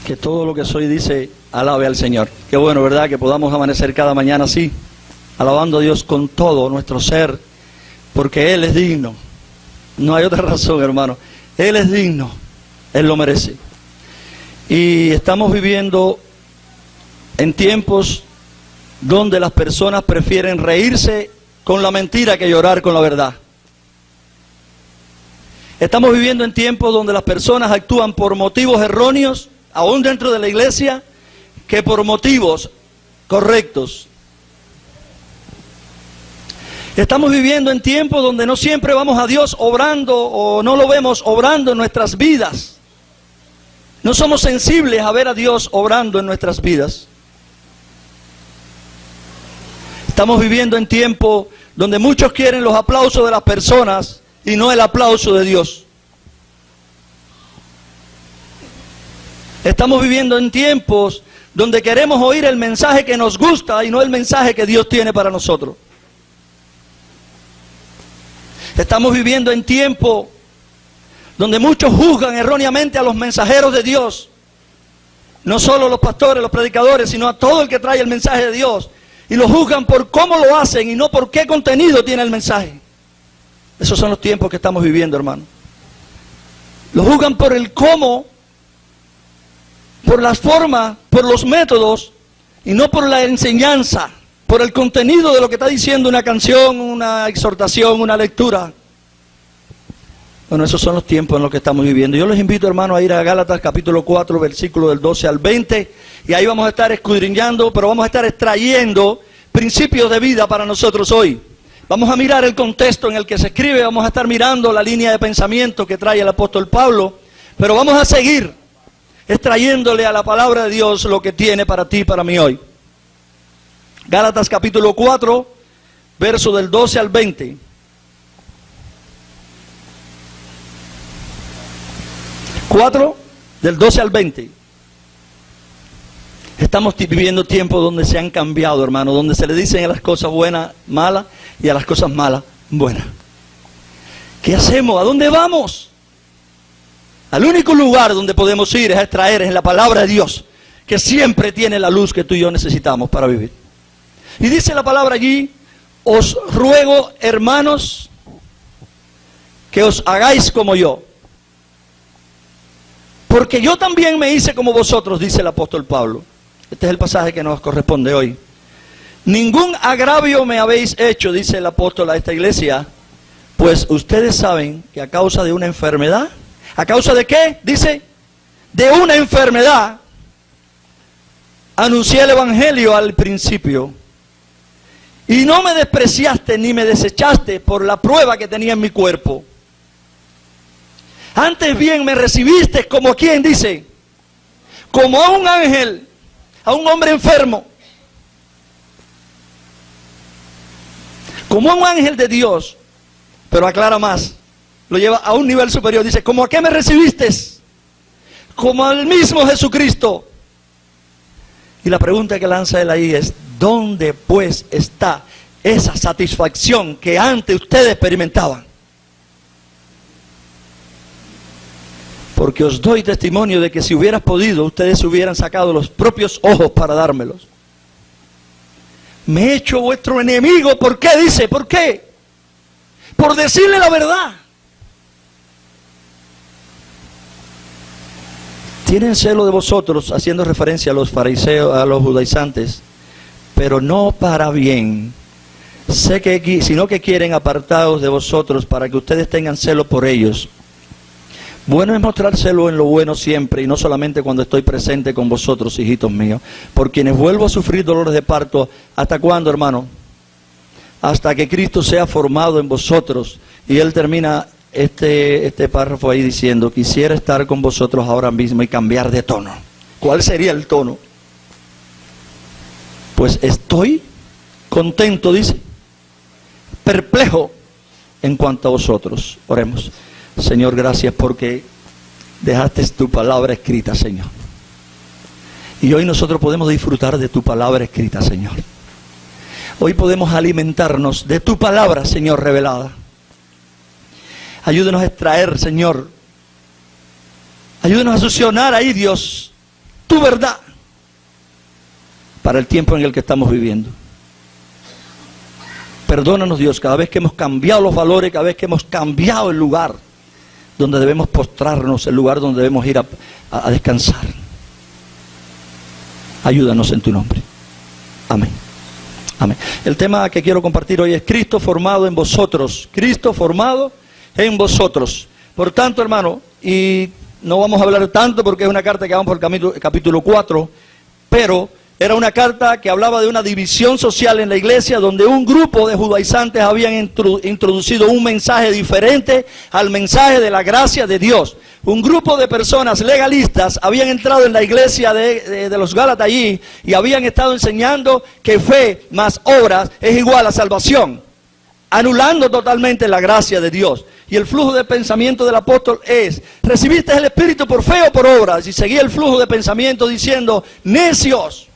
Que todo lo que soy dice, alabe al Señor. Qué bueno, ¿verdad? Que podamos amanecer cada mañana así, alabando a Dios con todo nuestro ser, porque Él es digno. No hay otra razón, hermano. Él es digno, Él lo merece. Y estamos viviendo en tiempos donde las personas prefieren reírse con la mentira que llorar con la verdad. Estamos viviendo en tiempos donde las personas actúan por motivos erróneos, aún dentro de la iglesia, que por motivos correctos. Estamos viviendo en tiempos donde no siempre vamos a Dios obrando o no lo vemos obrando en nuestras vidas. No somos sensibles a ver a Dios obrando en nuestras vidas. Estamos viviendo en tiempos donde muchos quieren los aplausos de las personas y no el aplauso de Dios. Estamos viviendo en tiempos donde queremos oír el mensaje que nos gusta y no el mensaje que Dios tiene para nosotros. Estamos viviendo en tiempos donde muchos juzgan erróneamente a los mensajeros de Dios. No solo los pastores, los predicadores, sino a todo el que trae el mensaje de Dios. Y lo juzgan por cómo lo hacen y no por qué contenido tiene el mensaje. Esos son los tiempos que estamos viviendo, hermano. Lo juzgan por el cómo, por las formas, por los métodos, y no por la enseñanza, por el contenido de lo que está diciendo una canción, una exhortación, una lectura. Bueno, esos son los tiempos en los que estamos viviendo. Yo les invito, hermano, a ir a Gálatas capítulo 4, versículo del 12 al 20, y ahí vamos a estar escudriñando, pero vamos a estar extrayendo principios de vida para nosotros hoy. Vamos a mirar el contexto en el que se escribe, vamos a estar mirando la línea de pensamiento que trae el apóstol Pablo, pero vamos a seguir extrayéndole a la palabra de Dios lo que tiene para ti y para mí hoy. Gálatas capítulo 4, verso del 12 al 20. Del 12 al 20. Estamos viviendo tiempos donde se han cambiado, hermano, donde se le dicen a las cosas buenas, malas, y a las cosas malas, buenas. ¿Qué hacemos? ¿A dónde vamos? Al único lugar donde podemos ir es a extraer, es la palabra de Dios, que siempre tiene la luz que tú y yo necesitamos para vivir. Y dice la palabra allí, os ruego, hermanos, que os hagáis como yo. Porque yo también me hice como vosotros, dice el apóstol Pablo. Este es el pasaje que nos corresponde hoy. Ningún agravio me habéis hecho, dice el apóstol a esta iglesia, pues ustedes saben que a causa de una enfermedad, ¿a causa de qué? Dice, de una enfermedad, anuncié el evangelio al principio. Y no me despreciaste ni me desechaste por la prueba que tenía en mi cuerpo. Antes bien me recibiste como quien dice, como a un ángel, a un hombre enfermo, como a un ángel de Dios, pero aclara más, lo lleva a un nivel superior, dice, ¿como a qué me recibiste? Como al mismo Jesucristo. Y la pregunta que lanza él ahí es, ¿dónde pues está esa satisfacción que antes ustedes experimentaban? Porque os doy testimonio de que si hubieras podido, ustedes hubieran sacado los propios ojos para dármelos. Me he hecho vuestro enemigo, ¿por qué? Dice, ¿por qué? Por decirle la verdad. Tienen celo de vosotros, haciendo referencia a los fariseos, a los judaizantes, pero no para bien, sino que quieren apartados de vosotros para que ustedes tengan celo por ellos. Bueno es mostrar celo en lo bueno siempre y no solamente cuando estoy presente con vosotros, hijitos míos, por quienes vuelvo a sufrir dolores de parto. ¿Hasta cuándo, hermano? Hasta que Cristo sea formado en vosotros. Y él termina este párrafo ahí diciendo, quisiera estar con vosotros ahora mismo y cambiar de tono. ¿Cuál sería el tono? Pues estoy contento, dice, perplejo en cuanto a vosotros. Oremos. Señor, gracias porque dejaste tu palabra escrita, Señor. Y hoy nosotros podemos disfrutar de tu palabra escrita, Señor. Hoy podemos alimentarnos de tu palabra, Señor, revelada. Ayúdenos a extraer, Señor. Ayúdenos a succionar ahí, Dios, tu verdad para el tiempo en el que estamos viviendo. Perdónanos, Dios, cada vez que hemos cambiado los valores, cada vez que hemos cambiado el lugar donde debemos postrarnos, el lugar donde debemos ir a descansar. Ayúdanos en tu nombre. Amén. Amén. El tema que quiero compartir hoy es Cristo formado en vosotros. Cristo formado en vosotros. Por tanto, hermano, y no vamos a hablar tanto porque es una carta que vamos por el capítulo 4, pero era una carta que hablaba de una división social en la iglesia donde un grupo de judaizantes habían introducido un mensaje diferente al mensaje de la gracia de Dios. Un grupo de personas legalistas habían entrado en la iglesia de los Gálatas allí y habían estado enseñando que fe más obras es igual a salvación, anulando totalmente la gracia de Dios. Y el flujo de pensamiento del apóstol es: ¿recibiste el Espíritu por fe o por obras? Y seguía el flujo de pensamiento diciendo: necios,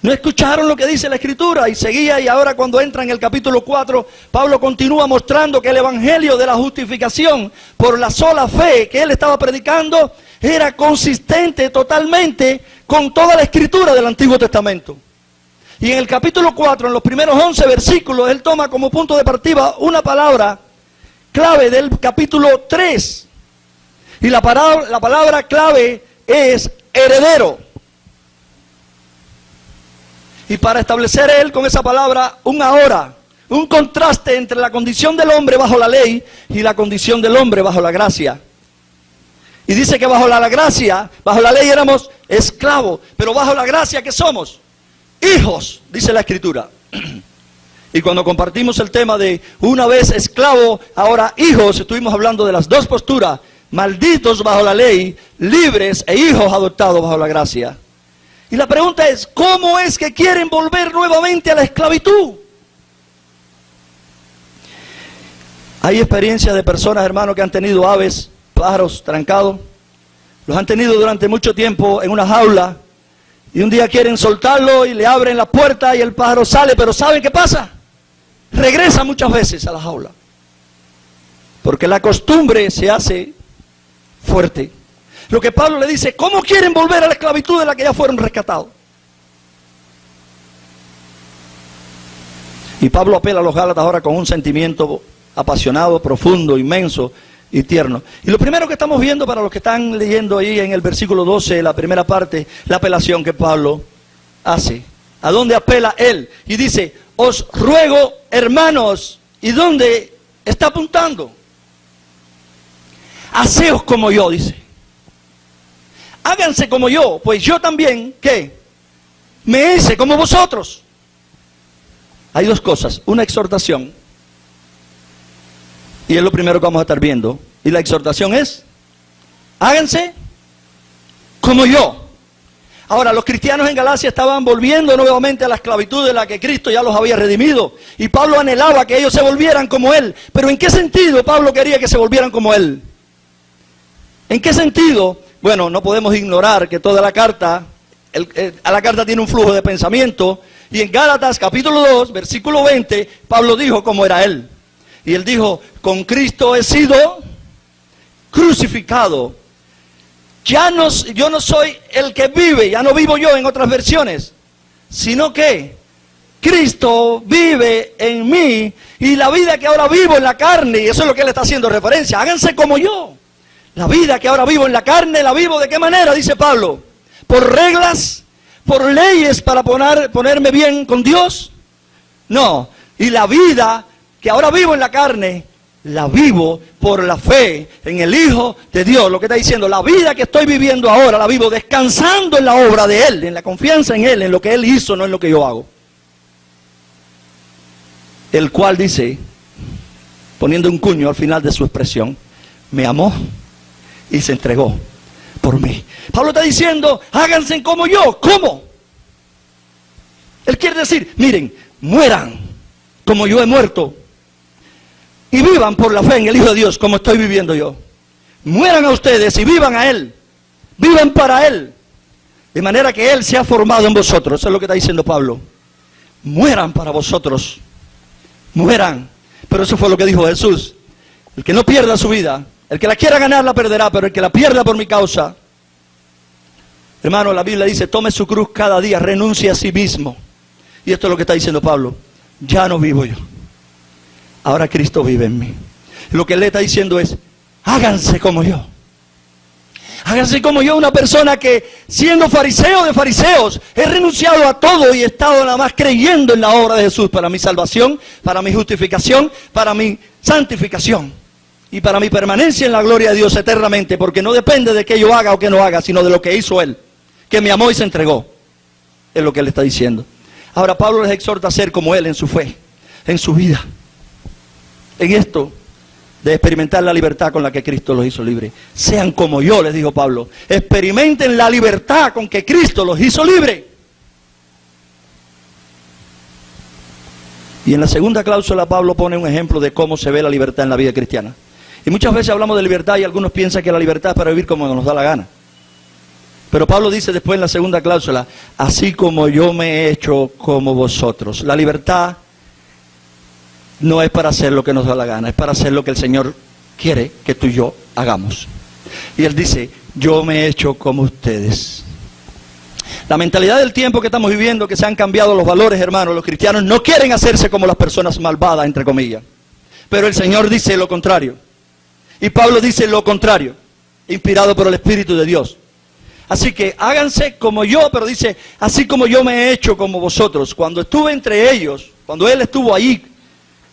¿no escucharon lo que dice la Escritura? Y seguía, y ahora cuando entra en el capítulo 4, Pablo continúa mostrando que el evangelio de la justificación por la sola fe que él estaba predicando era consistente totalmente con toda la Escritura del Antiguo Testamento. Y en el capítulo 4, en los primeros 11 versículos, él toma como punto de partida una palabra clave del capítulo 3. Y la palabra clave es heredero. Y para establecer él con esa palabra un ahora, un contraste entre la condición del hombre bajo la ley y la condición del hombre bajo la gracia. Y dice que bajo la gracia, bajo la ley éramos esclavos, pero bajo la gracia, ¿qué somos? Hijos, dice la Escritura. Y cuando compartimos el tema de una vez esclavo, ahora hijos, estuvimos hablando de las dos posturas: malditos bajo la ley, libres, e hijos adoptados bajo la gracia. Y la pregunta es: ¿cómo es que quieren volver nuevamente a la esclavitud? Hay experiencias de personas, hermanos, que han tenido aves, pájaros trancados. Los han tenido durante mucho tiempo en una jaula. Y un día quieren soltarlo y le abren la puerta y el pájaro sale. Pero ¿saben qué pasa? Regresa muchas veces a la jaula. Porque la costumbre se hace fuerte. Lo que Pablo le dice: ¿cómo quieren volver a la esclavitud de la que ya fueron rescatados? Y Pablo apela a los Gálatas ahora con un sentimiento apasionado, profundo, inmenso y tierno. Y lo primero que estamos viendo, para los que están leyendo ahí en el versículo 12, la primera parte, la apelación que Pablo hace. ¿A dónde apela él? Y dice: os ruego, hermanos. ¿Y dónde está apuntando? Haceos como yo, dice. Háganse como yo, pues yo también, ¿qué? Me hice como vosotros. Hay dos cosas: una exhortación, y es lo primero que vamos a estar viendo. Y la exhortación es: háganse como yo. Ahora, los cristianos en Galacia estaban volviendo nuevamente a la esclavitud de la que Cristo ya los había redimido. Y Pablo anhelaba que ellos se volvieran como él. Pero ¿en qué sentido Pablo quería que se volvieran como él? ¿En qué sentido? Bueno, no podemos ignorar que toda la carta, a la carta tiene un flujo de pensamiento. Y en Gálatas capítulo 2, versículo 20, Pablo dijo cómo era él. Y él dijo: con Cristo he sido crucificado. Yo no soy el que vive, ya no vivo yo en otras versiones, sino que Cristo vive en mí, y la vida que ahora vivo en la carne, y eso es lo que él está haciendo referencia: háganse como yo. La vida que ahora vivo en la carne, ¿la vivo de qué manera? Dice Pablo: ¿por reglas? ¿Por leyes para ponerme bien con Dios? No. Y la vida que ahora vivo en la carne, la vivo por la fe en el Hijo de Dios. Lo que está diciendo: la vida que estoy viviendo ahora, la vivo descansando en la obra de Él, en la confianza en Él, en lo que Él hizo, no en lo que yo hago. El cual dice, poniendo un cuño al final de su expresión: me amó y se entregó por mí. Pablo está diciendo: háganse como yo. ¿Cómo? Él quiere decir: miren, mueran como yo he muerto, y vivan por la fe en el Hijo de Dios como estoy viviendo yo. Mueran a ustedes y vivan a Él. Vivan para Él, de manera que Él se ha formado en vosotros. Eso es lo que está diciendo Pablo. Mueran para vosotros. Mueran. Pero eso fue lo que dijo Jesús: el que no pierda su vida, el que la quiera ganar la perderá, pero el que la pierda por mi causa Hermano, la Biblia dice, tome su cruz cada día, renuncie a sí mismo. Y esto es lo que está diciendo Pablo. Ya no vivo yo. Ahora Cristo vive en mí. Lo que él le está diciendo es, háganse como yo. Háganse como yo, una persona que siendo fariseo de fariseos, he renunciado a todo y he estado nada más creyendo en la obra de Jesús para mi salvación, para mi justificación, para mi santificación y para mi permanencia en la gloria de Dios eternamente, porque no depende de que yo haga o que no haga, sino de lo que hizo Él, que me amó y se entregó. Es lo que Él está diciendo. Ahora Pablo les exhorta a ser como Él en su fe, en su vida, en esto de experimentar la libertad con la que Cristo los hizo libres. Sean como yo, les dijo Pablo. Experimenten la libertad con que Cristo los hizo libres. Y en la segunda cláusula Pablo pone un ejemplo de cómo se ve la libertad en la vida cristiana. Y muchas veces hablamos de libertad y algunos piensan que la libertad es para vivir como nos da la gana. Pero Pablo dice después en la segunda cláusula, así como yo me he hecho como vosotros. La libertad no es para hacer lo que nos da la gana, es para hacer lo que el Señor quiere que tú y yo hagamos. Y Él dice, yo me he hecho como ustedes. La mentalidad del tiempo que estamos viviendo, que se han cambiado los valores, hermanos, los cristianos no quieren hacerse como las personas malvadas, entre comillas. Pero el Señor dice lo contrario. Y Pablo dice lo contrario, inspirado por el Espíritu de Dios. Así que háganse como yo, pero dice, así como yo me he hecho como vosotros. Cuando estuve entre ellos, cuando Él estuvo allí,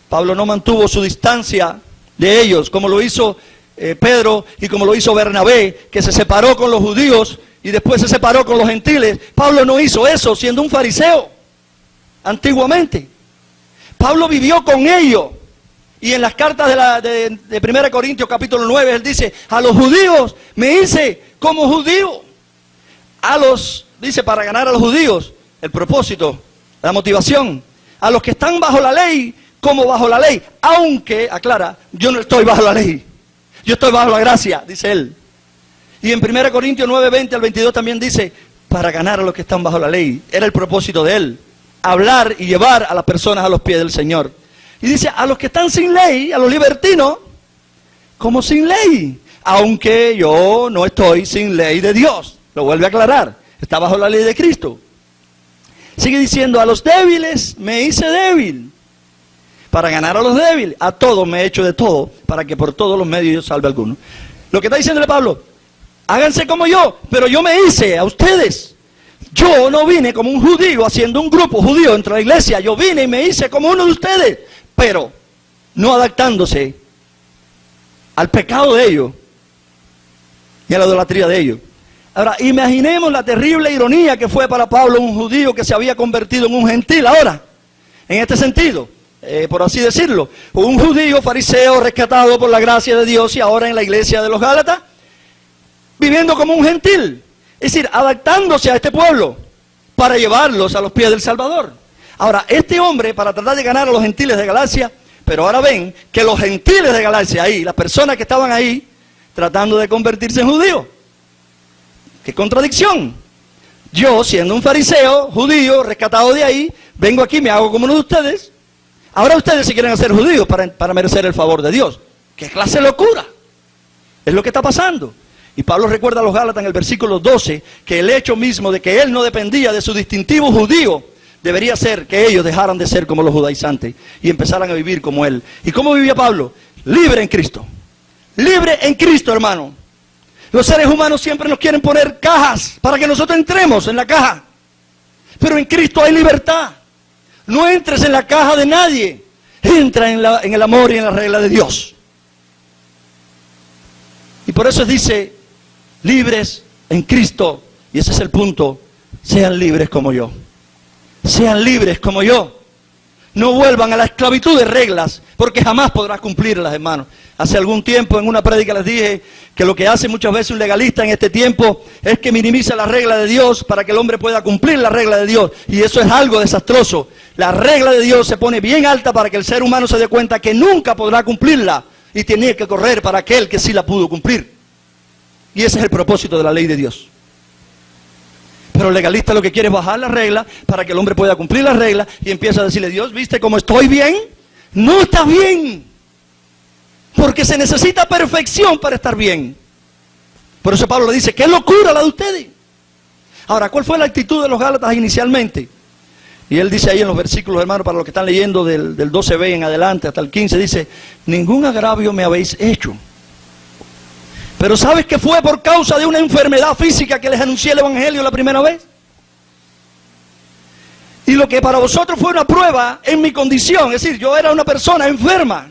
Pablo no mantuvo su distancia de ellos, como lo hizo Pedro y como lo hizo Bernabé, que se separó con los judíos y después se separó con los gentiles. Pablo no hizo eso siendo un fariseo, antiguamente. Pablo vivió con ellos. Y en las cartas de 1 Corintios capítulo 9, él dice, a los judíos me hice como judío. Dice, para ganar a los judíos, el propósito, la motivación. A los que están bajo la ley, como bajo la ley, aunque, aclara, yo no estoy bajo la ley, yo estoy bajo la gracia, dice él. Y en 1 Corintios 9, 20 al 22 también dice, para ganar a los que están bajo la ley, era el propósito de él, hablar y llevar a las personas a los pies del Señor. Y dice, a los que están sin ley, a los libertinos, como sin ley, aunque yo no estoy sin ley de Dios, lo vuelve a aclarar, está bajo la ley de Cristo. Sigue diciendo, a los débiles me hice débil, para ganar a los débiles, a todos me he hecho de todo, para que por todos los medios yo salve a alguno. Lo que está diciéndole Pablo, háganse como yo, pero yo me hice a ustedes. Yo no vine como un judío haciendo un grupo judío dentro de la iglesia, yo vine y me hice como uno de ustedes, pero no adaptándose al pecado de ellos y a la idolatría de ellos. Ahora, imaginemos la terrible ironía que fue para Pablo un judío que se había convertido en un gentil ahora, en este sentido. Por así decirlo, un judío fariseo rescatado por la gracia de Dios y ahora en la iglesia de los Gálatas, viviendo como un gentil, es decir, adaptándose a este pueblo para llevarlos a los pies del Salvador. Ahora, este hombre, para tratar de ganar a los gentiles de Galacia, pero ahora ven que los gentiles de Galacia ahí, las personas que estaban ahí, tratando de convertirse en judíos. ¡Qué contradicción! Yo, siendo un fariseo, judío, rescatado de ahí, vengo aquí, me hago como uno de ustedes. Ahora ustedes se quieren hacer judíos para merecer el favor de Dios. ¡Qué clase de locura! Es lo que está pasando. Y Pablo recuerda a los Gálatas en el versículo 12 que el hecho mismo de que él no dependía de su distintivo judío debería ser que ellos dejaran de ser como los judaizantes y empezaran a vivir como él. ¿Y cómo vivía Pablo? Libre en Cristo. Libre en Cristo, hermano. Los seres humanos siempre nos quieren poner cajas para que nosotros entremos en la caja. Pero en Cristo hay libertad. No entres en la caja de nadie. Entra en el amor y en la regla de Dios. Y por eso dice, libres en Cristo. Y ese es el punto. Sean libres como yo. Sean libres como yo. No vuelvan a la esclavitud de reglas, porque jamás podrás cumplirlas, hermanos. Hace algún tiempo en una prédica les dije que lo que hace muchas veces un legalista en este tiempo es que minimiza la regla de Dios para que el hombre pueda cumplir la regla de Dios. Y eso es algo desastroso. La regla de Dios se pone bien alta para que el ser humano se dé cuenta que nunca podrá cumplirla y tiene que correr para aquel que sí la pudo cumplir. Y ese es el propósito de la ley de Dios. Pero el legalista lo que quiere es bajar la regla para que el hombre pueda cumplir la regla y empieza a decirle, Dios, ¿viste cómo estoy bien? No está bien. Porque se necesita perfección para estar bien. Por eso Pablo le dice, qué locura la de ustedes. Ahora, ¿cuál fue la actitud de los Gálatas inicialmente? Y él dice ahí en los versículos, hermanos, para los que están leyendo del 12b en adelante hasta el 15, dice, ningún agravio me habéis hecho. Pero ¿sabes que fue por causa de una enfermedad física que les anuncié el evangelio la primera vez? Y lo que para vosotros fue una prueba en mi condición, es decir, yo era una persona enferma.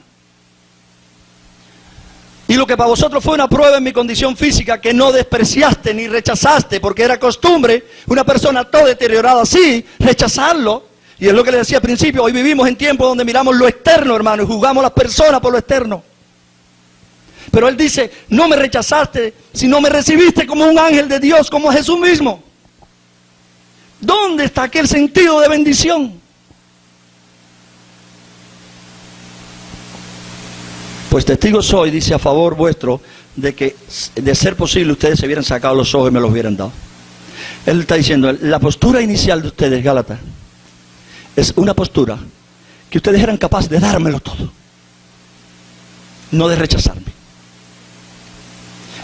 Y lo que para vosotros fue una prueba en mi condición física que no despreciaste ni rechazaste, porque era costumbre, una persona toda deteriorada así, rechazarlo. Y es lo que les decía al principio, hoy vivimos en tiempos donde miramos lo externo, hermano, y juzgamos a las personas por lo externo. Pero él dice, no me rechazaste, sino me recibiste como un ángel de Dios, como a Jesús mismo. ¿Dónde está aquel sentido de bendición? Pues testigo soy, dice, a favor vuestro, de que, de ser posible, ustedes se hubieran sacado los ojos y me los hubieran dado. Él está diciendo, la postura inicial de ustedes, Gálatas, es una postura que ustedes eran capaces de dármelo todo, no de rechazarme.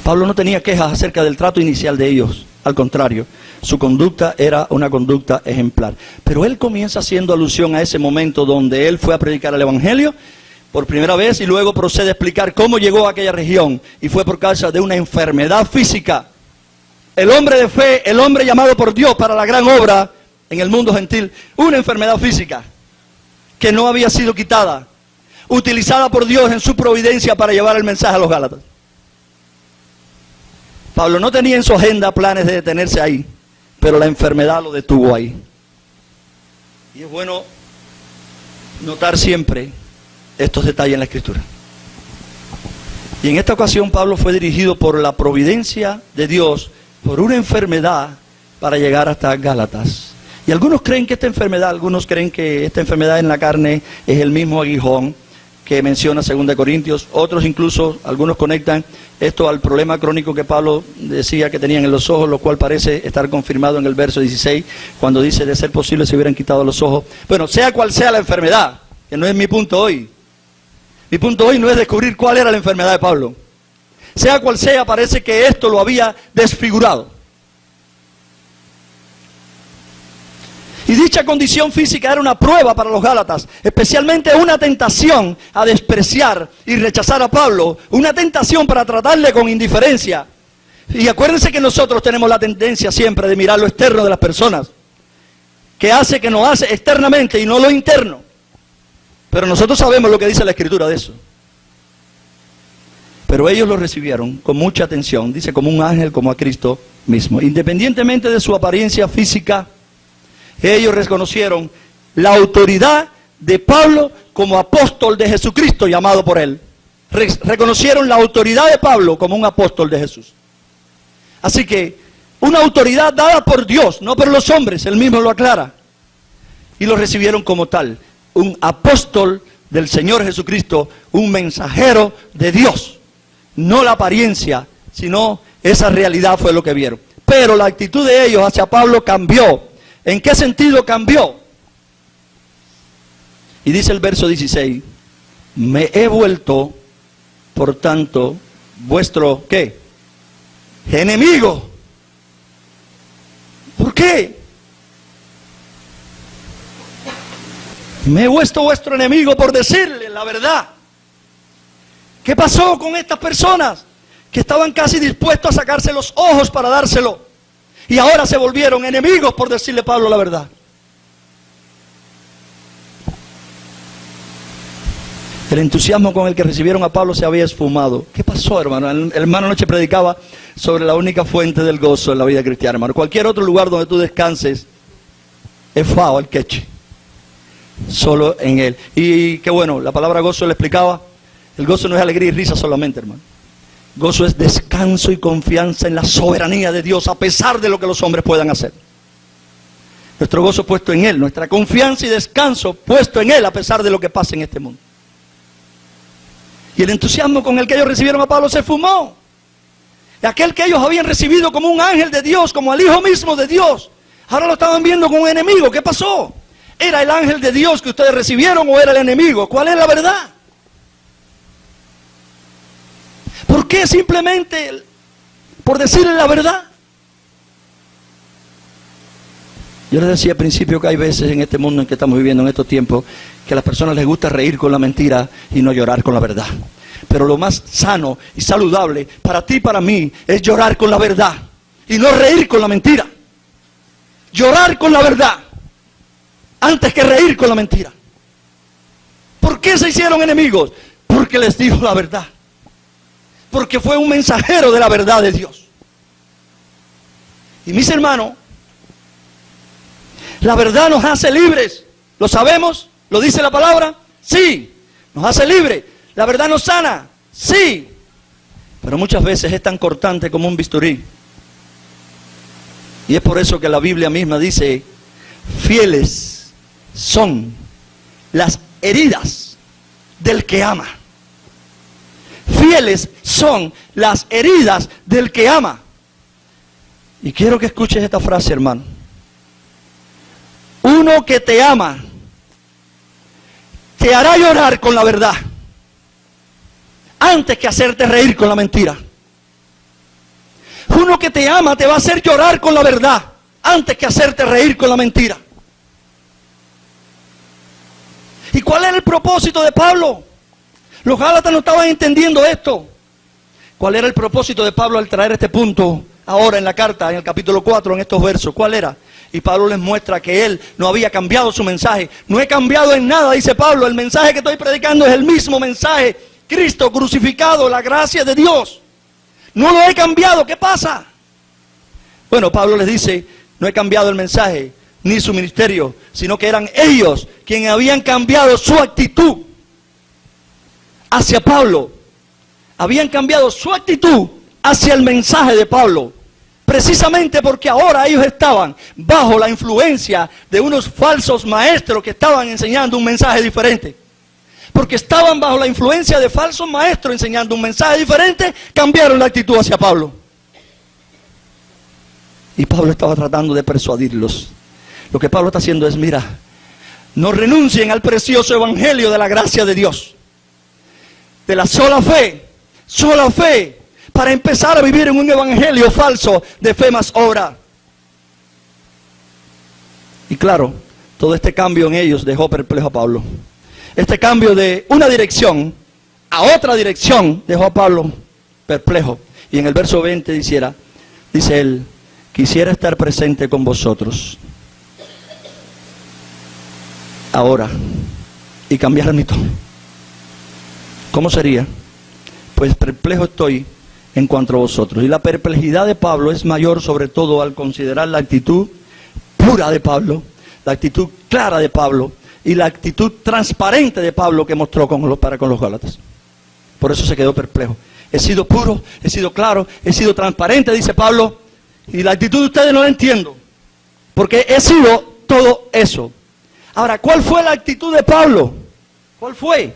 Pablo no tenía quejas acerca del trato inicial de ellos, al contrario, su conducta era una conducta ejemplar. Pero él comienza haciendo alusión a ese momento donde él fue a predicar el evangelio por primera vez y luego procede a explicar cómo llegó a aquella región y fue por causa de una enfermedad física. El hombre de fe, el hombre llamado por Dios para la gran obra en el mundo gentil, una enfermedad física que no había sido quitada, utilizada por Dios en su providencia para llevar el mensaje a los Gálatas. Pablo no tenía en su agenda planes de detenerse ahí, pero la enfermedad lo detuvo ahí. Y es bueno notar siempre estos detalles en la Escritura. Y en esta ocasión Pablo fue dirigido por la providencia de Dios, por una enfermedad para llegar hasta Gálatas. Y algunos creen que esta enfermedad en la carne es el mismo aguijón que menciona 2 Corintios. Otros incluso, algunos conectan esto al problema crónico que Pablo decía que tenían en los ojos, lo cual parece estar confirmado en el verso 16, cuando dice, de ser posible se hubieran quitado los ojos. Bueno, sea cual sea la enfermedad, que no es mi punto hoy. Mi punto hoy no es descubrir cuál era la enfermedad de Pablo. Sea cual sea, parece que esto lo había desfigurado. Y dicha condición física era una prueba para los Gálatas, especialmente una tentación a despreciar y rechazar a Pablo, una tentación para tratarle con indiferencia. Y acuérdense que nosotros tenemos la tendencia siempre de mirar lo externo de las personas, que hace que nos hace externamente y no lo interno. Pero nosotros sabemos lo que dice la Escritura de eso. Pero ellos lo recibieron con mucha atención, dice, como un ángel, como a Cristo mismo. Independientemente de su apariencia física, ellos reconocieron la autoridad de Pablo como apóstol de Jesucristo, llamado por él. Reconocieron la autoridad de Pablo como un apóstol de Jesús. Así que, una autoridad dada por Dios, no por los hombres, él mismo lo aclara. Y lo recibieron como tal. Un apóstol del Señor Jesucristo, un mensajero de Dios. No la apariencia, sino esa realidad fue lo que vieron. Pero la actitud de ellos hacia Pablo cambió. ¿En qué sentido cambió? Y dice el verso 16, me he vuelto, por tanto, vuestro, ¿qué? Enemigo. ¿Por qué? Me he vuelto vuestro enemigo por decirle la verdad. ¿Qué pasó con estas personas que estaban casi dispuestos a sacarse los ojos para dárselo? Y ahora se volvieron enemigos por decirle a Pablo la verdad. El entusiasmo con el que recibieron a Pablo se había esfumado. ¿Qué pasó, hermano? El hermano anoche predicaba sobre la única fuente del gozo en la vida cristiana, hermano. Cualquier otro lugar donde tú descanses es fao, el queche. Solo en él. Y qué bueno, la palabra gozo le explicaba. El gozo no es alegría y risa solamente, hermano. Gozo es descanso y confianza en la soberanía de Dios, a pesar de lo que los hombres puedan hacer. Nuestro gozo puesto en Él, nuestra confianza y descanso puesto en Él, a pesar de lo que pasa en este mundo. Y el entusiasmo con el que ellos recibieron a Pablo se esfumó. Y aquel que ellos habían recibido como un ángel de Dios, como al Hijo mismo de Dios, ahora lo estaban viendo como un enemigo. ¿Qué pasó? ¿Era el ángel de Dios que ustedes recibieron o era el enemigo? ¿Cuál es la verdad? ¿Por qué simplemente por decirle la verdad? Yo les decía al principio que hay veces en este mundo en que estamos viviendo, en estos tiempos, que a las personas les gusta reír con la mentira y no llorar con la verdad. Pero lo más sano y saludable para ti y para mí es llorar con la verdad y no reír con la mentira. Llorar con la verdad antes que reír con la mentira. ¿Por qué se hicieron enemigos? Porque les dijo la verdad. Porque fue un mensajero de la verdad de Dios. Y mis hermanos, la verdad nos hace libres. ¿Lo sabemos? ¿Lo dice la palabra? Sí, nos hace libres. ¿La verdad nos sana? Sí. Pero muchas veces es tan cortante como un bisturí. Y es por eso que la Biblia misma dice, fieles son las heridas del que ama. Fieles son las heridas del que ama. Y quiero que escuches esta frase, hermano. Uno que te ama te hará llorar con la verdad antes que hacerte reír con la mentira. Uno que te ama te va a hacer llorar con la verdad antes que hacerte reír con la mentira. ¿Y cuál era el propósito de Pablo? Los gálatas no estaban entendiendo esto. ¿Cuál era el propósito de Pablo al traer este punto ahora en la carta, en el capítulo 4, en estos versos? ¿Cuál era? Y Pablo les muestra que él no había cambiado su mensaje. No he cambiado en nada, dice Pablo. El mensaje que estoy predicando es el mismo mensaje. Cristo crucificado, la gracia de Dios. No lo he cambiado. ¿Qué pasa? Bueno, Pablo les dice, no he cambiado el mensaje, ni su ministerio, sino que eran ellos quienes habían cambiado su actitud hacia Pablo. Habían cambiado su actitud hacia el mensaje de Pablo. Precisamente porque ahora ellos estaban bajo la influencia de unos falsos maestros que estaban enseñando un mensaje diferente. Porque estaban bajo la influencia de falsos maestros enseñando un mensaje diferente, cambiaron la actitud hacia Pablo. Y Pablo estaba tratando de persuadirlos. Lo que Pablo está haciendo es, mira, no renuncien al precioso evangelio de la gracia de Dios. De la sola fe, para empezar a vivir en un evangelio falso de fe más obra. Y claro, todo este cambio en ellos dejó perplejo a Pablo. Este cambio de una dirección a otra dirección dejó a Pablo perplejo. Y en el verso 20 dice él, quisiera estar presente con vosotros ahora y cambiar mi tono. ¿Cómo sería? Pues perplejo estoy en cuanto a vosotros. Y la perplejidad de Pablo es mayor sobre todo al considerar la actitud pura de Pablo, la actitud clara de Pablo y la actitud transparente de Pablo que mostró para con los gálatas. Por eso se quedó perplejo. He sido puro, he sido claro, he sido transparente, dice Pablo, y la actitud de ustedes no la entiendo, porque he sido todo eso. Ahora, ¿cuál fue la actitud de Pablo? ¿Cuál fue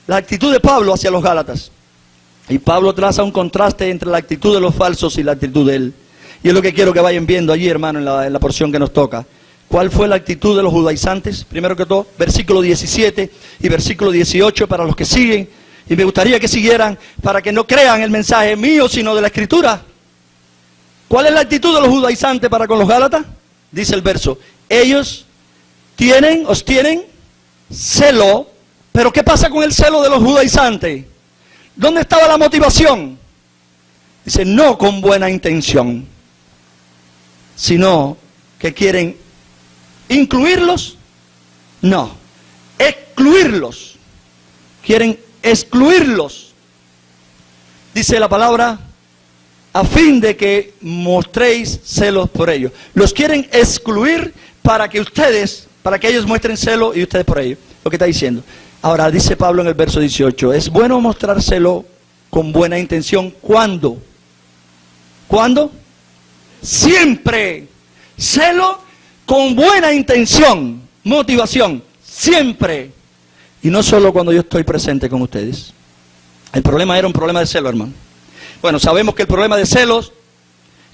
la actitud de Pablo hacia los gálatas? Y Pablo traza un contraste entre la actitud de los falsos y la actitud de él. Y es lo que quiero que vayan viendo allí, hermano, en la porción que nos toca. ¿Cuál fue la actitud de los judaizantes? Primero que todo, versículo 17 y versículo 18 para los que siguen. Y me gustaría que siguieran para que no crean el mensaje mío, sino de la Escritura. ¿Cuál es la actitud de los judaizantes para con los gálatas? Dice el verso, ellos os tienen celo. Pero ¿qué pasa con el celo de los judaizantes? ¿Dónde estaba la motivación? Dice, no con buena intención, sino que quieren incluirlos, no, excluirlos. Quieren excluirlos. Dice la palabra, a fin de que mostréis celos por ellos. Los quieren excluir para que ellos muestren celo y ustedes por ellos. Lo que está diciendo. Ahora dice Pablo en el verso 18, es bueno mostrar celo con buena intención. ¿Cuándo? ¿Cuándo? Siempre. Celo con buena intención, motivación, siempre. Y no solo cuando yo estoy presente con ustedes. El problema era un problema de celo, hermano. Bueno, sabemos que el problema de celos,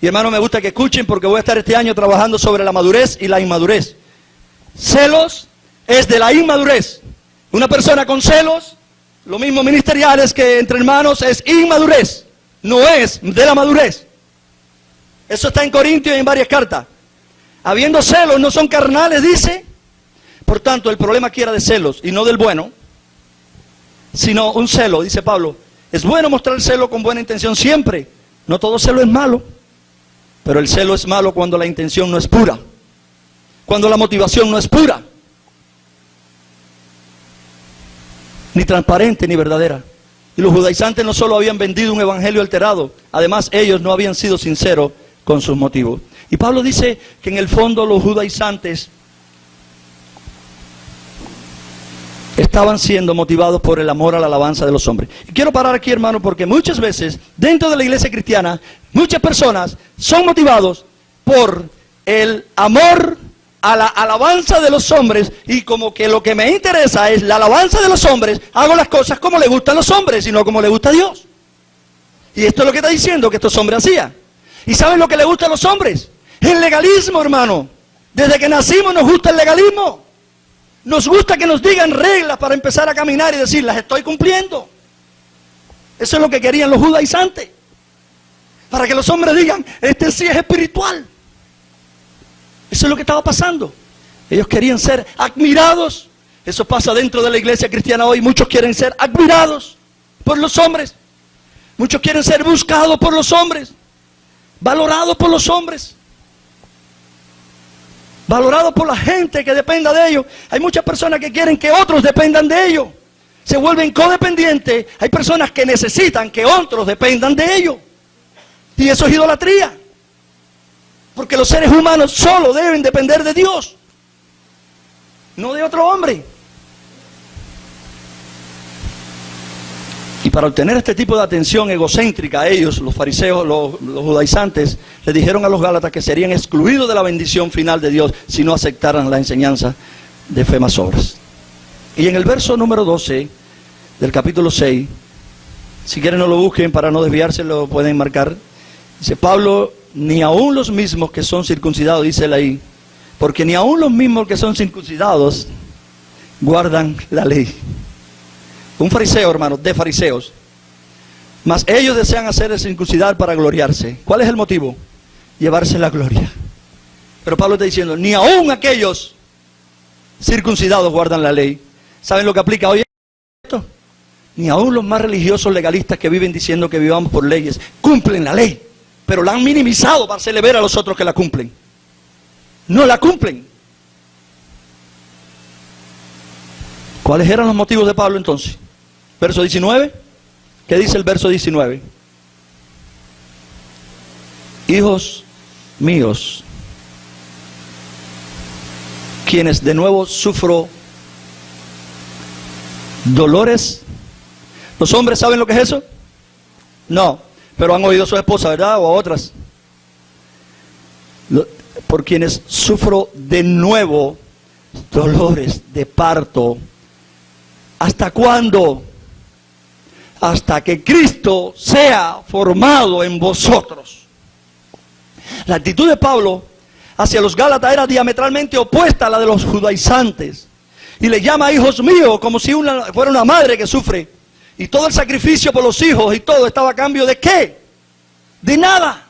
y hermano, me gusta que escuchen porque voy a estar este año trabajando sobre la madurez y la inmadurez. Celos es de la inmadurez. Una persona con celos, lo mismo ministeriales que entre hermanos, es inmadurez. No es de la madurez. Eso está en Corintios y en varias cartas. Habiendo celos, no son carnales, dice. Por tanto, el problema aquí era de celos y no del bueno, sino un celo, dice Pablo. Es bueno mostrar celo con buena intención siempre. No todo celo es malo, pero el celo es malo cuando la intención no es pura, cuando la motivación no es pura, ni transparente ni verdadera. Y los judaizantes no solo habían vendido un evangelio alterado, además ellos no habían sido sinceros con sus motivos. Y Pablo dice que en el fondo los judaizantes estaban siendo motivados por el amor a la alabanza de los hombres. Y quiero parar aquí, hermano, porque muchas veces dentro de la iglesia cristiana, muchas personas son motivados por el amor a la alabanza de los hombres, y como que lo que me interesa es la alabanza de los hombres, hago las cosas como le gustan los hombres y no como le gusta a Dios. Y esto es lo que está diciendo que estos hombres hacían. ¿Y saben lo que le gusta a los hombres? El legalismo, hermano. Desde que nacimos nos gusta el legalismo. Nos gusta que nos digan reglas para empezar a caminar y decir, las estoy cumpliendo. Eso es lo que querían los judaizantes. Para que los hombres digan, este sí es espiritual. Eso es lo que estaba pasando. Ellos querían ser admirados. Eso pasa dentro de la iglesia cristiana hoy. Muchos quieren ser admirados por los hombres. Muchos quieren ser buscados por los hombres. Valorados por los hombres. Valorados por la gente que dependa de ellos. Hay muchas personas que quieren que otros dependan de ellos. Se vuelven codependientes. Hay personas que necesitan que otros dependan de ellos. Y eso es idolatría. Porque los seres humanos solo deben depender de Dios, no de otro hombre. Y para obtener este tipo de atención egocéntrica, ellos, los fariseos, los judaizantes, le dijeron a los gálatas que serían excluidos de la bendición final de Dios si no aceptaran la enseñanza de fe más obras. Y en el verso número 12 del capítulo 6, si quieren no lo busquen para no desviarse, lo pueden marcar. Dice Pablo, ni aun los mismos que son circuncidados, dice él ahí, porque ni aun los mismos que son circuncidados guardan la ley. Un fariseo, hermano, de fariseos. Mas ellos desean hacer el circuncidar para gloriarse. ¿Cuál es el motivo? Llevarse la gloria. Pero Pablo está diciendo, ni aun aquellos circuncidados guardan la ley. ¿Saben lo que aplica hoy esto? Ni aun los más religiosos legalistas que viven diciendo que vivamos por leyes, cumplen la ley, pero la han minimizado para hacerle ver a los otros que la cumplen. No la cumplen. ¿Cuáles eran los motivos de Pablo entonces? Verso 19. ¿Qué dice el verso 19? Hijos míos, quienes de nuevo sufro dolores. ¿Los hombres saben lo que es eso? No, pero han oído a su esposa, ¿verdad? O a otras. Por quienes sufro de nuevo dolores de parto. ¿Hasta cuándo? Hasta que Cristo sea formado en vosotros. La actitud de Pablo hacia los gálatas era diametralmente opuesta a la de los judaizantes. Y le llama hijos míos como si fuera una madre que sufre. Y todo el sacrificio por los hijos y todo estaba a cambio de ¿qué? De nada.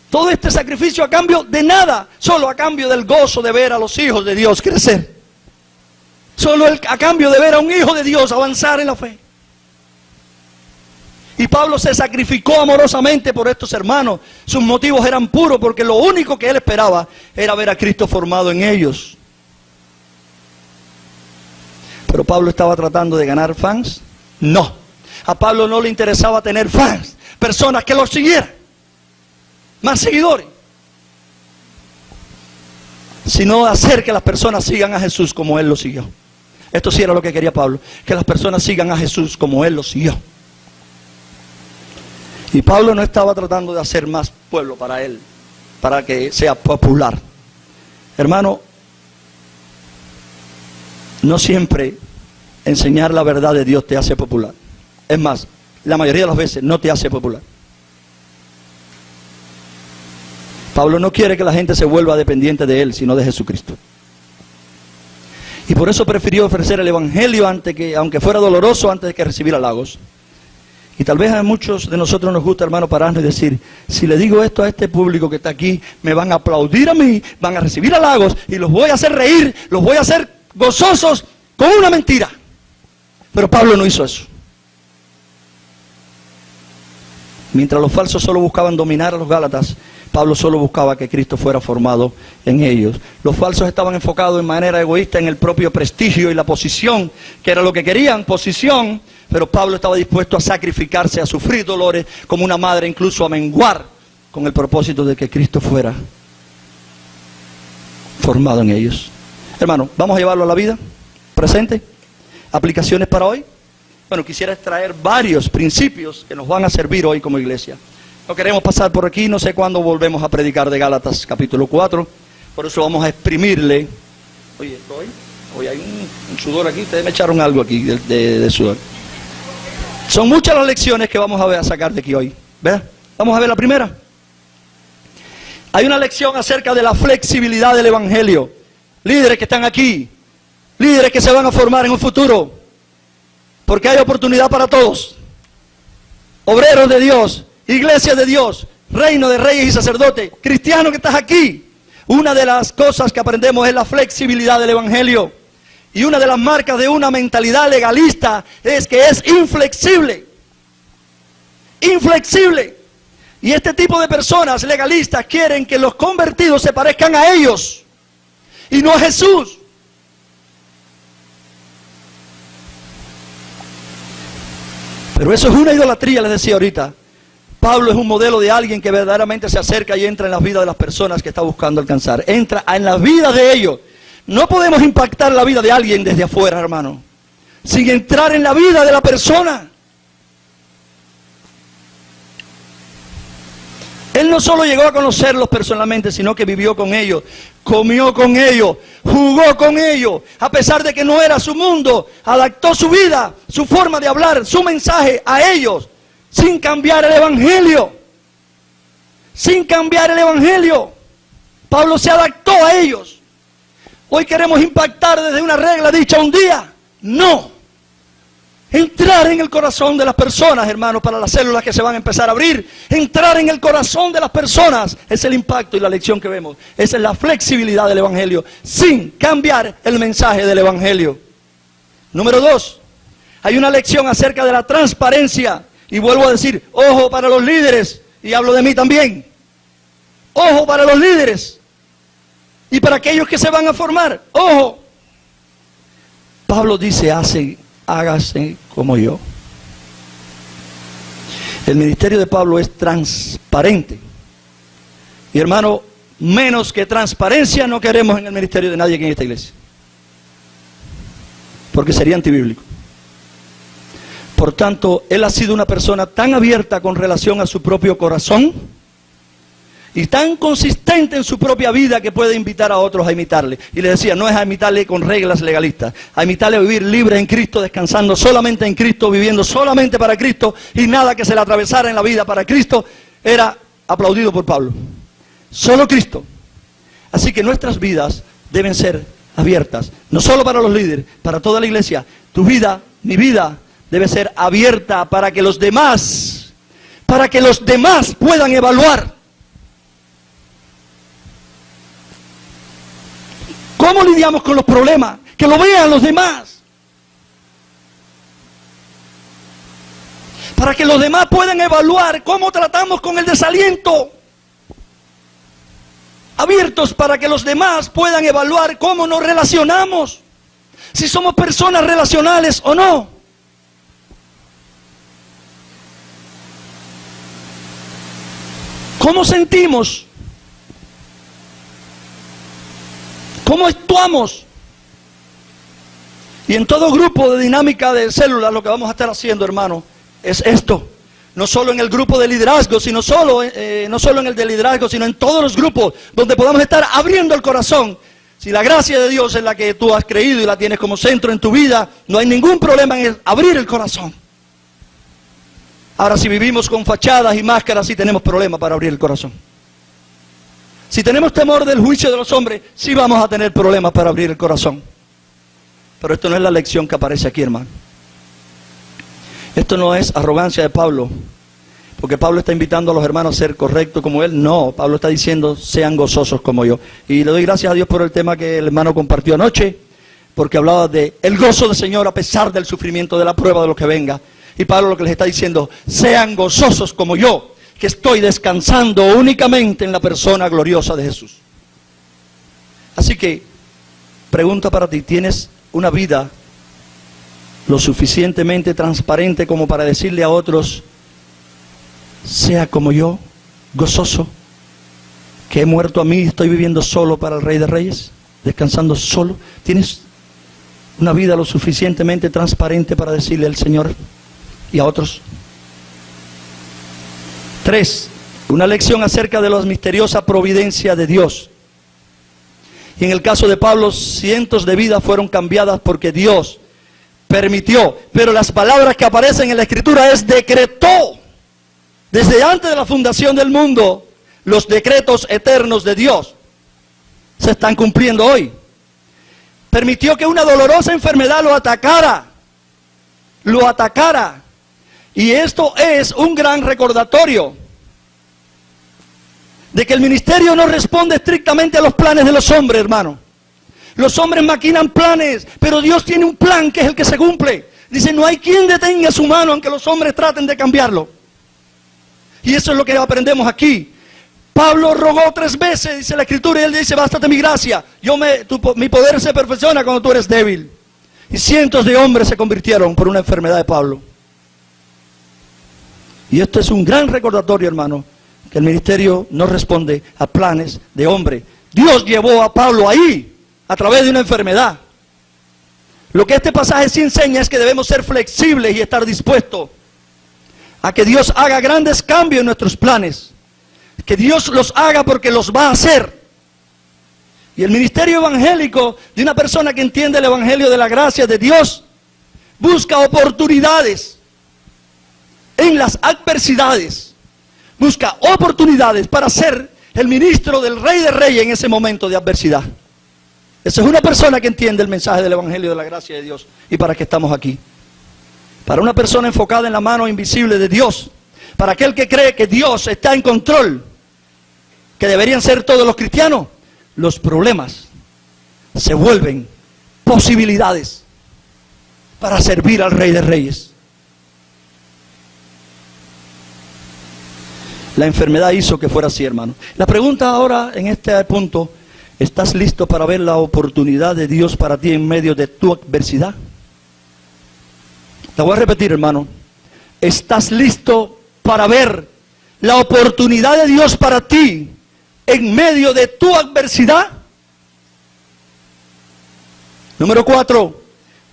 Todo este sacrificio a cambio de nada. Solo a cambio del gozo de ver a los hijos de Dios crecer. Solo a cambio de ver a un hijo de Dios avanzar en la fe. Y Pablo se sacrificó amorosamente por estos hermanos. Sus motivos eran puros porque lo único que él esperaba era ver a Cristo formado en ellos. Pero Pablo estaba tratando de ganar fans. No. A Pablo no le interesaba tener fans, personas que lo siguieran, más seguidores, sino hacer que las personas sigan a Jesús como él lo siguió. Esto sí era lo que quería Pablo, que las personas sigan a Jesús como él lo siguió. Y Pablo no estaba tratando de hacer más pueblo para él, para que sea popular. Hermano, no siempre enseñar la verdad de Dios te hace popular. Es más, la mayoría de las veces no te hace popular. Pablo no quiere que la gente se vuelva dependiente de él, sino de Jesucristo. Y por eso prefirió ofrecer el evangelio aunque fuera doloroso, antes de que recibiera halagos. Y tal vez a muchos de nosotros nos gusta, hermano, pararnos y decir, si le digo esto a este público que está aquí, me van a aplaudir a mí, van a recibir halagos y los voy a hacer reír, los voy a hacer gozosos con una mentira. Pero Pablo no hizo eso. Mientras los falsos solo buscaban dominar a los Gálatas, Pablo solo buscaba que Cristo fuera formado en ellos. Los falsos estaban enfocados en manera egoísta en el propio prestigio y la posición, que era lo que querían, posición, pero Pablo estaba dispuesto a sacrificarse, a sufrir dolores, como una madre, incluso a menguar, con el propósito de que Cristo fuera formado en ellos. Hermano, vamos a llevarlo a la vida presente. ¿Aplicaciones para hoy? Bueno, quisiera extraer varios principios que nos van a servir hoy como iglesia. No queremos pasar por aquí, no sé cuándo volvemos a predicar de Gálatas capítulo 4, por eso vamos a exprimirle. Oye, hoy hay un sudor aquí, ustedes me echaron algo aquí de sudor. Son muchas las lecciones que vamos a sacar de aquí hoy, ¿verdad? Vamos a ver la primera. Hay una lección acerca de la flexibilidad del evangelio. Líderes que están aquí, líderes que se van a formar en un futuro, porque hay oportunidad para todos. Obreros de Dios, iglesia de Dios, reino de reyes y sacerdotes, cristiano que estás aquí. Una de las cosas que aprendemos es la flexibilidad del evangelio. Y una de las marcas de una mentalidad legalista es que es inflexible. Inflexible. Y este tipo de personas legalistas quieren que los convertidos se parezcan a ellos y no a Jesús. Pero eso es una idolatría, les decía ahorita. Pablo es un modelo de alguien que verdaderamente se acerca y entra en la vida de las personas que está buscando alcanzar. Entra en la vida de ellos. No podemos impactar la vida de alguien desde afuera, hermano, sin entrar en la vida de la persona. Él no solo llegó a conocerlos personalmente, sino que vivió con ellos, comió con ellos, jugó con ellos. A pesar de que no era su mundo, adaptó su vida, su forma de hablar, su mensaje a ellos, sin cambiar el evangelio. Sin cambiar el evangelio. Pablo se adaptó a ellos. Hoy queremos impactar desde una regla dicha un día. No. Entrar en el corazón de las personas, hermanos, para las células que se van a empezar a abrir. Entrar en el corazón de las personas. Es el impacto y la lección que vemos. Esa es la flexibilidad del evangelio, sin cambiar el mensaje del evangelio. Número 2. Hay una lección acerca de la transparencia. Y vuelvo a decir, ojo para los líderes. Y hablo de mí también. Ojo para los líderes. Y para aquellos que se van a formar, ojo. Pablo dice, hágase como yo. El ministerio de Pablo es transparente. Y hermano, menos que transparencia no queremos en el ministerio de nadie aquí en esta iglesia. Porque sería antibíblico. Por tanto, él ha sido una persona tan abierta con relación a su propio corazón y tan consistente en su propia vida que puede invitar a otros a imitarle. Y le decía, no es a imitarle con reglas legalistas, a imitarle a vivir libre en Cristo, descansando solamente en Cristo, viviendo solamente para Cristo, y nada que se le atravesara en la vida para Cristo era aplaudido por Pablo. Solo Cristo. Así que nuestras vidas deben ser abiertas, no solo para los líderes, para toda la iglesia. Tu vida, mi vida, debe ser abierta para que los demás puedan evaluar. ¿Cómo lidiamos con los problemas? Que lo vean los demás. Para que los demás puedan evaluar cómo tratamos con el desaliento. Abiertos para que los demás puedan evaluar cómo nos relacionamos. Si somos personas relacionales o no. ¿Cómo sentimos? ¿Cómo actuamos? Y en todo grupo de dinámica de células lo que vamos a estar haciendo, hermano, es esto. No solo en el grupo de liderazgo, no solo en el de liderazgo, sino en todos los grupos donde podamos estar abriendo el corazón. Si la gracia de Dios es la que tú has creído y la tienes como centro en tu vida, no hay ningún problema en abrir el corazón. Ahora, si vivimos con fachadas y máscaras, sí tenemos problemas para abrir el corazón. Si tenemos temor del juicio de los hombres, sí vamos a tener problemas para abrir el corazón. Pero esto no es la lección que aparece aquí, hermano. Esto no es arrogancia de Pablo, porque Pablo está invitando a los hermanos a ser correctos como él. No, Pablo está diciendo, sean gozosos como yo. Y le doy gracias a Dios por el tema que el hermano compartió anoche, porque hablaba de el gozo del Señor a pesar del sufrimiento, de la prueba, de lo que venga. Y Pablo lo que les está diciendo, sean gozosos como yo, que estoy descansando únicamente en la persona gloriosa de Jesús. Así que, pregunta para ti, ¿tienes una vida lo suficientemente transparente como para decirle a otros, sea como yo, gozoso, que he muerto a mí y estoy viviendo solo para el Rey de Reyes, descansando solo? ¿Tienes una vida lo suficientemente transparente para decirle al Señor y a otros? 3. Una lección acerca de la misteriosa providencia de Dios. Y en el caso de Pablo, cientos de vidas fueron cambiadas porque Dios permitió. Pero las palabras que aparecen en la Escritura es decretó. Desde antes de la fundación del mundo, los decretos eternos de Dios se están cumpliendo hoy. Permitió que una dolorosa enfermedad lo atacara. Y esto es un gran recordatorio de que el ministerio no responde estrictamente a los planes de los hombres, hermano. Los hombres maquinan planes, pero Dios tiene un plan que es el que se cumple. Dice, no hay quien detenga su mano aunque los hombres traten de cambiarlo. Y eso es lo que aprendemos aquí. Pablo rogó 3 veces, dice la Escritura, y él dice, bástate mi gracia. Mi poder se perfecciona cuando tú eres débil. Y cientos de hombres se convirtieron por una enfermedad de Pablo. Y esto es un gran recordatorio, hermano, que el ministerio no responde a planes de hombre. Dios llevó a Pablo ahí, a través de una enfermedad. Lo que este pasaje sí enseña es que debemos ser flexibles y estar dispuestos a que Dios haga grandes cambios en nuestros planes. Que Dios los haga porque los va a hacer. Y el ministerio evangélico de una persona que entiende el evangelio de la gracia de Dios busca oportunidades en las adversidades. Busca oportunidades para ser el ministro del Rey de Reyes en ese momento de adversidad. Esa es una persona que entiende el mensaje del evangelio de la gracia de Dios. ¿Y para qué estamos aquí? Para una persona enfocada en la mano invisible de Dios. Para aquel que cree que Dios está en control, que deberían ser todos los cristianos, los problemas se vuelven posibilidades para servir al Rey de Reyes. La enfermedad hizo que fuera así, hermano. La pregunta ahora en este punto, ¿estás listo para ver la oportunidad de Dios para ti en medio de tu adversidad? La voy a repetir, hermano. ¿Estás listo para ver la oportunidad de Dios para ti en medio de tu adversidad? Número 4,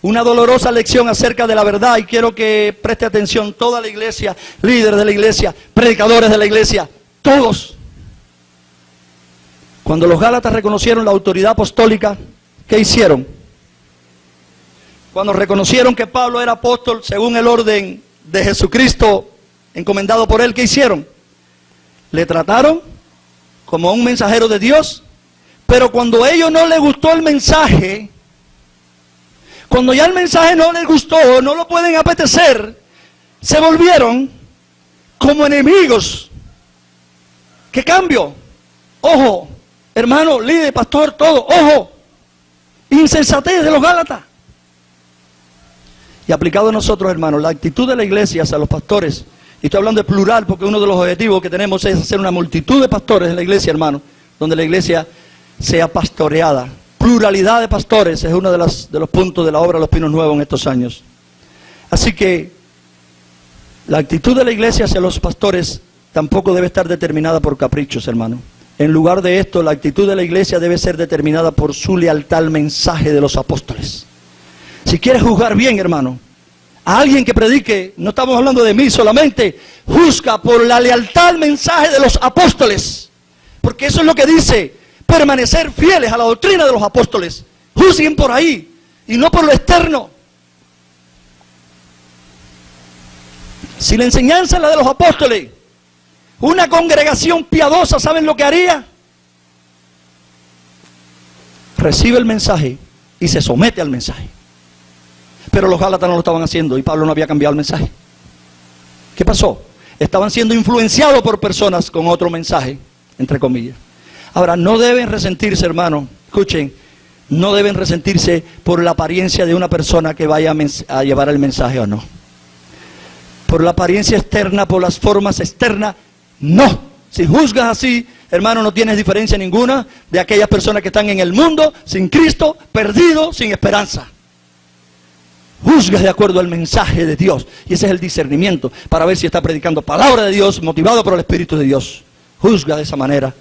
una dolorosa lección acerca de la verdad, y quiero que preste atención toda la iglesia, líderes de la iglesia, predicadores de la iglesia, todos. Cuando los Gálatas reconocieron la autoridad apostólica, ¿qué hicieron? Cuando reconocieron que Pablo era apóstol según el orden de Jesucristo, encomendado por él, ¿qué hicieron? Le trataron como un mensajero de Dios, pero cuando a ellos no les gustó el mensaje, cuando ya el mensaje no les gustó, no lo pueden apetecer, se volvieron como enemigos. ¿Qué cambio? Ojo, hermano, líder, pastor, todo, ojo, insensatez de los Gálatas. Y aplicado a nosotros, hermanos, la actitud de la iglesia hacia los pastores, y estoy hablando de plural porque uno de los objetivos que tenemos es hacer una multitud de pastores en la iglesia, hermano, donde la iglesia sea pastoreada. Pluralidad de pastores es uno de los puntos de la obra de los Pinos Nuevos en estos años. Así que la actitud de la iglesia hacia los pastores tampoco debe estar determinada por caprichos, hermano. En lugar de esto, la actitud de la iglesia debe ser determinada por su lealtad al mensaje de los apóstoles. Si quieres juzgar bien, hermano, a alguien que predique, no estamos hablando de mí solamente, juzga por la lealtad al mensaje de los apóstoles. Porque eso es lo que dice, permanecer fieles a la doctrina de los apóstoles. Juzguen por ahí y no por lo externo. Si la enseñanza es la de los apóstoles, una congregación piadosa, ¿saben lo que haría? Recibe el mensaje y se somete al mensaje. Pero los Gálatas no lo estaban haciendo y Pablo no había cambiado el mensaje. ¿Qué pasó? Estaban siendo influenciados por personas con otro mensaje, entre comillas. Ahora, no deben resentirse, hermano, escuchen, no deben resentirse por la apariencia de una persona que vaya a llevar el mensaje o no. Por la apariencia externa, por las formas externas, no. Si juzgas así, hermano, no tienes diferencia ninguna de aquellas personas que están en el mundo, sin Cristo, perdidos, sin esperanza. Juzgas de acuerdo al mensaje de Dios. Y ese es el discernimiento, para ver si está predicando palabra de Dios, motivado por el Espíritu de Dios. Juzga de esa manera.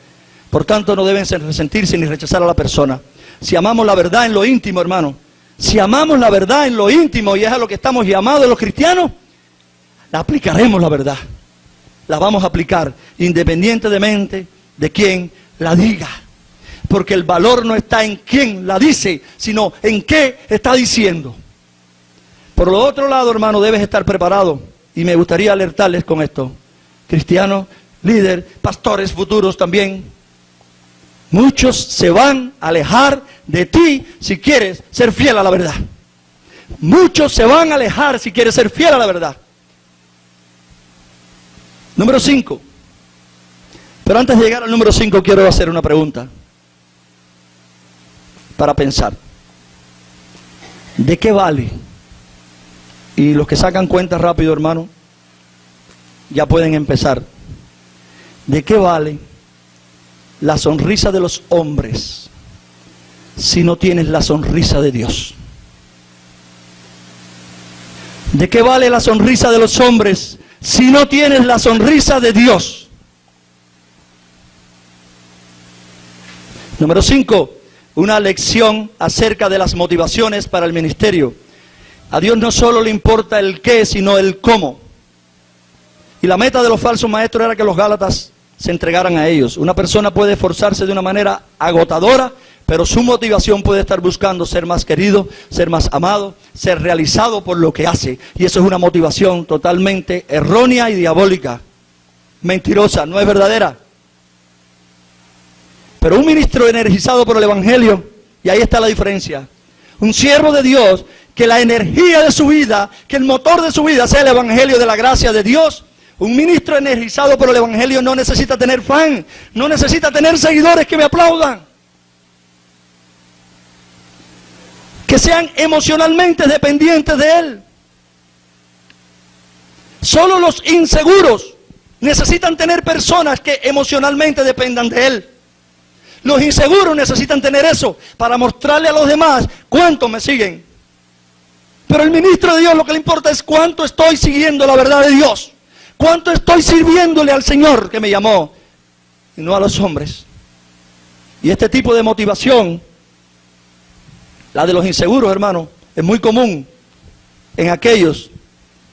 Por tanto, no deben resentirse ni rechazar a la persona. Si amamos la verdad en lo íntimo, hermano, si amamos la verdad en lo íntimo, y es a lo que estamos llamados los cristianos, la aplicaremos la verdad. La vamos a aplicar independientemente de quién la diga. Porque el valor no está en quién la dice, sino en qué está diciendo. Por lo otro lado, hermano, debes estar preparado. Y me gustaría alertarles con esto. Cristianos, líderes, pastores futuros también. Muchos se van a alejar de ti si quieres ser fiel a la verdad. Muchos se van a alejar si quieres ser fiel a la verdad. Número 5. Pero antes de llegar al número 5 quiero hacer una pregunta. Para pensar. ¿De qué vale? Y los que sacan cuentas rápido, hermano, ya pueden empezar. ¿De qué vale la sonrisa de los hombres si no tienes la sonrisa de Dios? ¿De qué vale la sonrisa de los hombres si no tienes la sonrisa de Dios? Número 5, una lección acerca de las motivaciones para el ministerio. A Dios no solo le importa el qué, sino el cómo. Y la meta de los falsos maestros era que los gálatas se entregaran a ellos. Una persona puede esforzarse de una manera agotadora, pero su motivación puede estar buscando ser más querido, ser más amado, ser realizado por lo que hace. Y eso es una motivación totalmente errónea y diabólica. Mentirosa, no es verdadera. Pero un ministro energizado por el Evangelio, y ahí está la diferencia. Un siervo de Dios, que la energía de su vida, que el motor de su vida sea el Evangelio de la gracia de Dios. Un ministro energizado por el Evangelio no necesita tener fan, no necesita tener seguidores que me aplaudan. Que sean emocionalmente dependientes de él. Solo los inseguros necesitan tener personas que emocionalmente dependan de él. Los inseguros necesitan tener eso para mostrarle a los demás cuánto me siguen. Pero el ministro de Dios lo que le importa es cuánto estoy siguiendo la verdad de Dios. Cuánto estoy sirviéndole al Señor que me llamó. Y no a los hombres. Y este tipo de motivación, la de los inseguros, hermano, es muy común en aquellos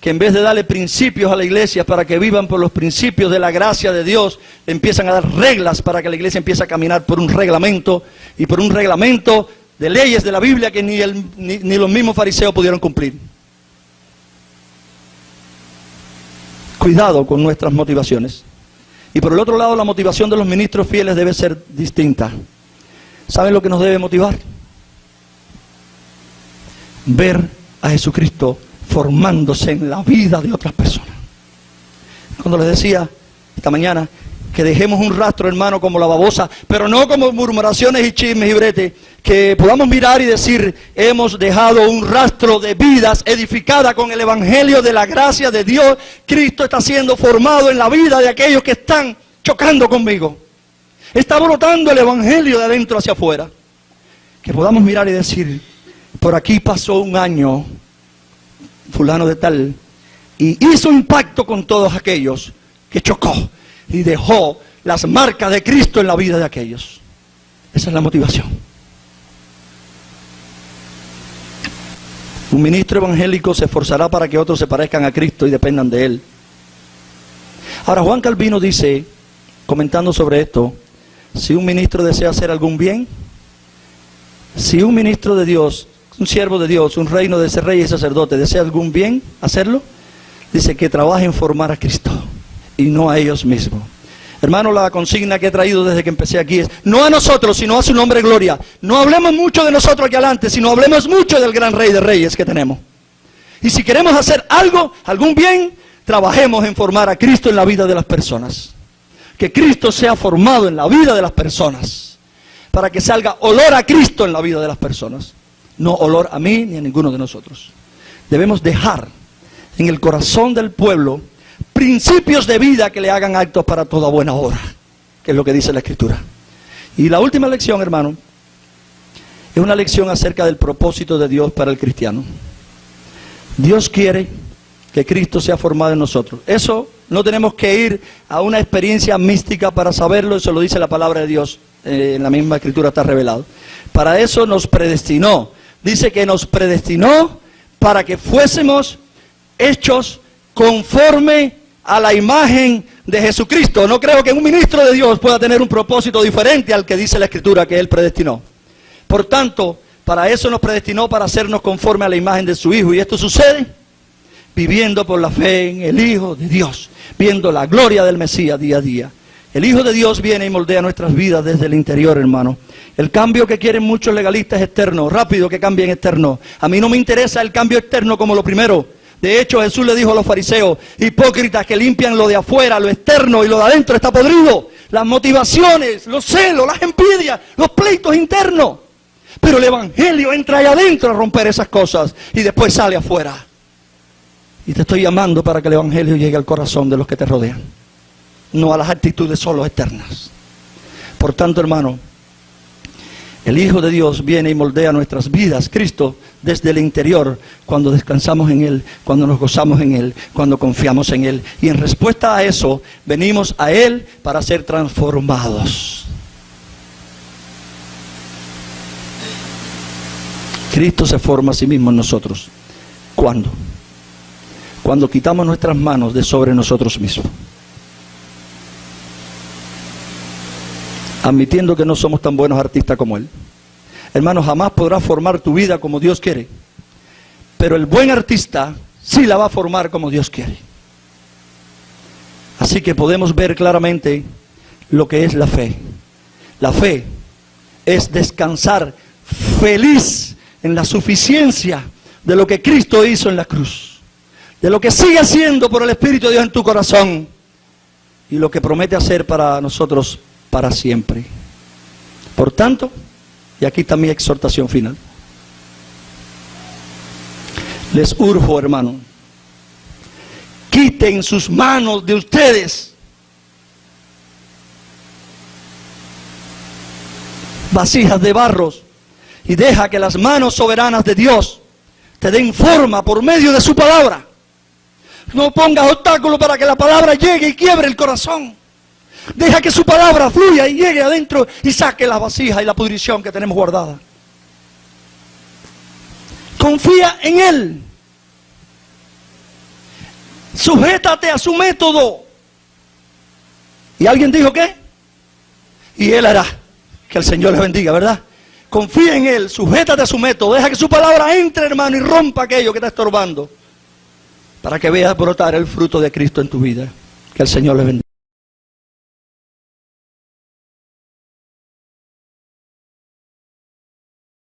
que en vez de darle principios a la iglesia para que vivan por los principios de la gracia de Dios, le empiezan a dar reglas para que la iglesia empiece a caminar por un reglamento, y por un reglamento de leyes de la Biblia que ni los mismos fariseos pudieron cumplir. Cuidado con nuestras motivaciones. Y por el otro lado, la motivación de los ministros fieles debe ser distinta. ¿Saben lo que nos debe motivar? Ver a Jesucristo formándose en la vida de otras personas. Cuando les decía esta mañana que dejemos un rastro, hermano, como la babosa, pero no como murmuraciones y chismes y bretes, que podamos mirar y decir, hemos dejado un rastro de vidas edificadas con el Evangelio de la gracia de Dios. Cristo está siendo formado en la vida de aquellos que están chocando conmigo. Está brotando el Evangelio de adentro hacia afuera. Que podamos mirar y decir, por aquí pasó un año fulano de tal, y hizo impacto con todos aquellos que chocó y dejó las marcas de Cristo en la vida de aquellos. Esa es la motivación. Un ministro evangélico se esforzará para que otros se parezcan a Cristo y dependan de Él. Ahora, Juan Calvino dice, comentando sobre esto, si un ministro desea hacer algún bien, si un ministro de Dios, un siervo de Dios, un reino de ese rey y sacerdote, desea algún bien hacerlo, dice que trabaje en formar a Cristo y no a ellos mismos. Hermano, la consigna que he traído desde que empecé aquí es, no a nosotros, sino a su nombre y gloria. No hablemos mucho de nosotros aquí adelante, sino hablemos mucho del gran rey de reyes que tenemos. Y si queremos hacer algo, algún bien, trabajemos en formar a Cristo en la vida de las personas. Que Cristo sea formado en la vida de las personas, para que salga olor a Cristo en la vida de las personas, no olor a mí ni a ninguno de nosotros. Debemos dejar en el corazón del pueblo principios de vida que le hagan actos para toda buena obra, que es lo que dice la Escritura. Y la última lección, hermano, es una lección acerca del propósito de Dios para el cristiano. Dios quiere que Cristo sea formado en nosotros. Eso no tenemos que ir a una experiencia mística para saberlo, eso lo dice la palabra de Dios, en la misma Escritura está revelado. Para eso nos predestinó. Dice que nos predestinó para que fuésemos hechos conforme a la imagen de Jesucristo. No creo que un ministro de Dios pueda tener un propósito diferente al que dice la Escritura que Él predestinó. Por tanto, para eso nos predestinó, para hacernos conforme a la imagen de su Hijo. Y esto sucede viviendo por la fe en el Hijo de Dios, viendo la gloria del Mesías día a día. El Hijo de Dios viene y moldea nuestras vidas desde el interior, hermano. El cambio que quieren muchos legalistas es externo, rápido que cambien externo. A mí no me interesa el cambio externo como lo primero. De hecho, Jesús le dijo a los fariseos, hipócritas que limpian lo de afuera, lo externo, y lo de adentro está podrido. Las motivaciones, los celos, las envidias, los pleitos internos. Pero el Evangelio entra ahí adentro a romper esas cosas y después sale afuera. Y te estoy llamando para que el Evangelio llegue al corazón de los que te rodean, no a las actitudes solo externas. Por tanto, hermano, el Hijo de Dios viene y moldea nuestras vidas, Cristo, desde el interior, cuando descansamos en Él, cuando nos gozamos en Él, cuando confiamos en Él. Y en respuesta a eso, venimos a Él para ser transformados. Cristo se forma a sí mismo en nosotros. ¿Cuándo? Cuando quitamos nuestras manos de sobre nosotros mismos. Admitiendo que no somos tan buenos artistas como Él. Hermano, jamás podrás formar tu vida como Dios quiere. Pero el buen artista sí la va a formar como Dios quiere. Así que podemos ver claramente lo que es la fe. La fe es descansar feliz en la suficiencia de lo que Cristo hizo en la cruz. De lo que sigue haciendo por el Espíritu de Dios en tu corazón. Y lo que promete hacer para nosotros para siempre. Por tanto, y aquí está mi exhortación final. Les urjo, hermano, quiten sus manos de ustedes vasijas de barros y deja que las manos soberanas de Dios te den forma por medio de su palabra. No pongas obstáculos para que la palabra llegue y quiebre el corazón. Deja que su palabra fluya y llegue adentro y saque las vasijas y la pudrición que tenemos guardada. Confía en Él. Sujétate a su método. ¿Y alguien dijo qué? Y Él hará. Que el Señor les bendiga, ¿verdad? Confía en Él, sujétate a su método. Deja que su palabra entre, hermano, y rompa aquello que está estorbando. Para que veas brotar el fruto de Cristo en tu vida. Que el Señor les bendiga.